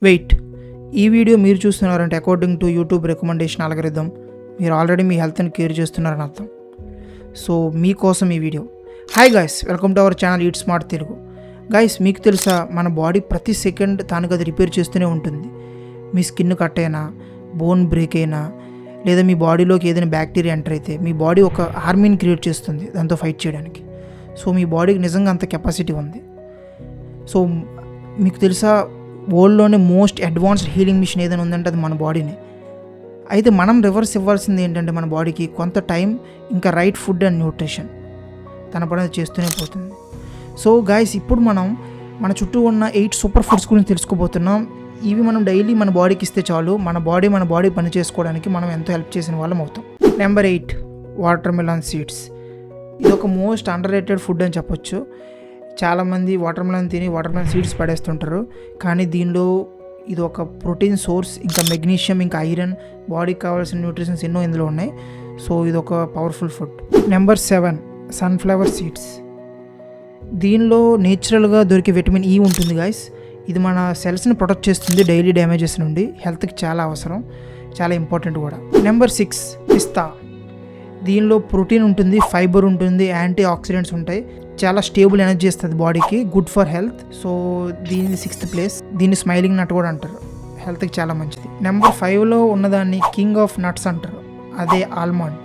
Wait, ఈ video మీరు చూస్తున్నారంటే according to YouTube recommendation algorithm మీరు ఆల్రెడీ మీ హెల్త్ని కేర్ చేస్తున్నారని అర్థం. సో మీకోసం ఈ video. Hi guys, welcome to our channel eat smart Telugu. Guys, మీకు తెలుసా మన బాడీ ప్రతి సెకండ్ దానికి అది రిపేర్ చేస్తూనే ఉంటుంది. మీ స్కిన్ కట్ అయినా, బోన్ బ్రేక్ అయినా, లేదా మీ బాడీలోకి ఏదైనా బ్యాక్టీరియా ఎంటర్ అయితే మీ బాడీ ఒక ఆర్మీని క్రియేట్ చేస్తుంది దాంతో ఫైట్ చేయడానికి. సో మీ బాడీకి నిజంగా అంత కెపాసిటీ ఉంది. సో మీకు తెలుసా, వరల్డ్లోనే మోస్ట్ అడ్వాన్స్డ్ హీలింగ్ మిషన్ ఏదైనా ఉందంటే అది మన బాడీనే. అయితే మనం రివర్స్ ఇవ్వాల్సింది ఏంటంటే మన బాడీకి కొంత టైం, ఇంకా రైట్ ఫుడ్ అండ్ న్యూట్రిషన్. తన పని చేస్తూనే పోతుంది. సో గైస్, ఇప్పుడు మనం మన చుట్టూ ఉన్న 8 సూపర్ ఫుడ్స్ గురించి తెలుసుకోబోతున్నాం. ఇవి మనం డైలీ మన బాడీకి ఇస్తే చాలు మన బాడీ పని చేసుకోవడానికి మనం ఎంతో హెల్ప్ చేసిన వాళ్ళం అవుతాం. Number 8, water melon seeds. ఇది ఒక మోస్ట్ అండర్ రేటెడ్ ఫుడ్ అని చెప్పొచ్చు. చాలామంది వాటర్ మిలన్ తిని వాటర్ మిలన్ సీడ్స్ పడేస్తుంటారు, కానీ దీనిలో ఇది ఒక ప్రోటీన్ సోర్స్, ఇంకా మెగ్నీషియం, ఇంకా ఐరన్, బాడీకి కావాల్సిన న్యూట్రిషన్స్ ఎన్నో ఇందులో ఉన్నాయి. సో ఇది ఒక powerful food. Number 7, sunflower seeds. దీనిలో నేచురల్గా దొరికే విటమిన్ ఈ ఉంటుంది గాయస్. ఇది మన సెల్స్ని ప్రొటెక్ట్ చేస్తుంది డైలీ డ్యామేజెస్ నుండి. హెల్త్కి చాలా అవసరం, చాలా ఇంపార్టెంట్ కూడా. నెంబర్ 6, పిస్తా. దీనిలో ప్రోటీన్ ఉంటుంది, ఫైబర్ ఉంటుంది, యాంటీ ఆక్సిడెంట్స్ ఉంటాయి, చాలా స్టేబుల్ ఎనర్జీ ఇస్తుంది బాడీకి, గుడ్ ఫర్ హెల్త్. సో దీని 6th ప్లేస్. దీన్ని స్మైలింగ్ నట్ కూడా అంటారు, హెల్త్కి చాలా మంచిది. నెంబర్ 5లో ఉన్నదాన్ని కింగ్ ఆఫ్ నట్స్ అంటారు, అదే ఆల్మండ్.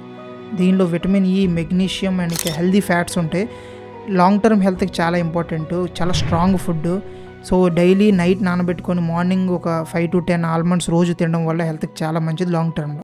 దీనిలో విటమిన్ ఈ, మెగ్నీషియం అండ్ ఇంకా హెల్దీ ఫ్యాట్స్ ఉంటాయి. లాంగ్ టర్మ్ హెల్త్కి చాలా ఇంపార్టెంట్, చాలా strong food. So daily night నానబెట్టుకొని మార్నింగ్ ఒక 5 to 10 ఆల్మండ్స్ రోజు తినడం వల్ల హెల్త్కి చాలా మంచిది లాంగ్ టర్మ్లో.